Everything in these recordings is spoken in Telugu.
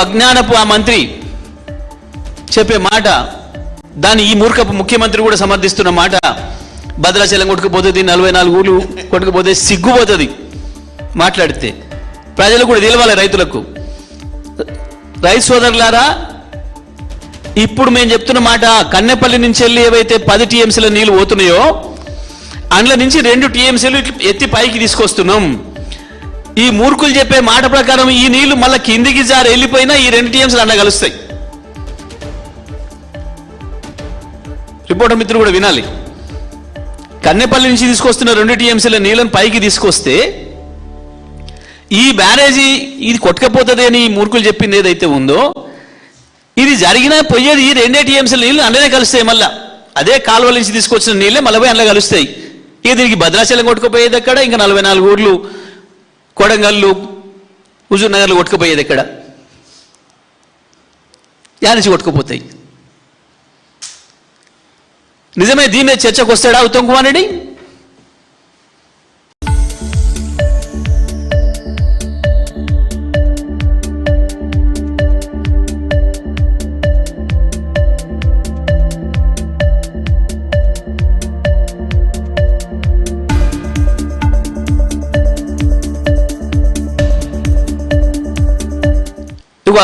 అజ్ఞానపు ఆ మంత్రి చెప్పే మాట, దాన్ని ఈ మూర్ఖపు ముఖ్యమంత్రి కూడా సమర్థిస్తున్న మాట, భద్రాచలం కొట్టుకుపోతుంది, 44 ఊళ్ళు కొట్టుకుపోతే సిగ్గుపోతుంది మాట్లాడితే. ప్రజలు కూడా తెలవాలి, రైతులకు. రైతు సోదరులారా, ఇప్పుడు మేము చెప్తున్న మాట, కన్నెపల్లి నుంచి వెళ్ళి ఏవైతే 10 టీఎంసీల నీళ్లు పోతున్నాయో అందులో నుంచి 2 టీఎంసీలు ఎత్తి పైకి తీసుకొస్తున్నాం. ఈ మూర్ఖులు చెప్పే మాట ప్రకారం ఈ నీళ్లు మళ్ళీ కిందికి జారి వెళ్ళిపోయినా ఈ 2 టీఎంసీలు అన్న కలుస్తాయి. రిపోర్టర్ మిత్రులు కూడా వినాలి. కన్నెపల్లి నుంచి తీసుకొస్తున్న 2 టీఎంసీల నీళ్ళని పైకి తీసుకొస్తే ఈ బ్యారేజీ ఇది కొట్టకపోతుంది అని ఈ మూర్ఖులు చెప్పింది ఏదైతే ఉందో, ఇది జరిగినా పోయేది ఈ 2 టీఎంసీల నీళ్ళు అందులోనే కలుస్తాయి. మళ్ళీ అదే కాలువల నుంచి తీసుకొచ్చిన నీళ్ళే మళ్ళీ అందులో కలుస్తాయి. ఇక దీనికి భద్రాచలం కొట్టుకుపోయేది ఎక్కడ, ఇంకా 44 ఊర్లు కొడంగల్లు హుజూర్ నగర్లు కొట్టుకుపోయేది ఎక్కడ, యానించి కొట్టుకుపోతాయి. నిజమే దీని మీద చర్చకు వస్తాడా ఉత్తమ్ కుమార్ రెడ్డి?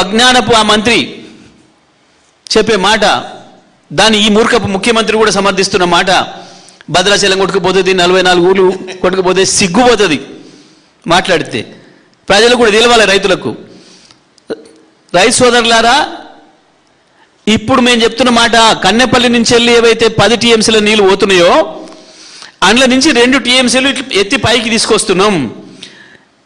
అజ్ఞానపు ఆ మంత్రి చెప్పే మాట, దాన్ని ఈ మూర్ఖపు ముఖ్యమంత్రి కూడా సమర్థిస్తున్న మాట, భద్రాచలం కొట్టుకుపోతుంది, 44 ఊళ్ళు కొట్టుకుపోతే సిగ్గుపోతుంది మాట్లాడితే. ప్రజలు కూడా తెలవాలి, రైతులకు. రైతు సోదరులారా, ఇప్పుడు మేము చెప్తున్న మాట, కన్నెపల్లి నుంచి వెళ్ళి ఏవైతే 10 టీఎంసీల నీళ్లు పోతున్నాయో అందులో నుంచి 2 టీఎంసీలు ఎత్తి పైకి తీసుకొస్తున్నాం.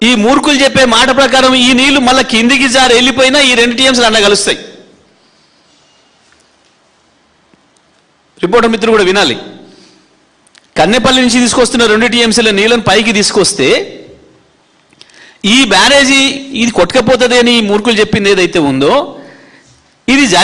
ఈ మూర్ఖులు చెప్పే మాట ప్రకారం ఈ నీళ్లు మళ్ళీ కిందికి జారి వెళ్ళిపోయినా ఈ 2 టీఎంసీలు అన్న కలుస్తాయి. రిపోర్టర్ మిత్రులు కూడా వినాలి. కన్నెపల్లి నుంచి తీసుకొస్తున్న 2 టీఎంసీల నీళ్ళని పైకి తీసుకొస్తే ఈ బ్యారేజీ ఇది కొట్టకపోతుంది అని ఈ మూర్ఖులు చెప్పింది ఏదైతే ఉందో, ఇది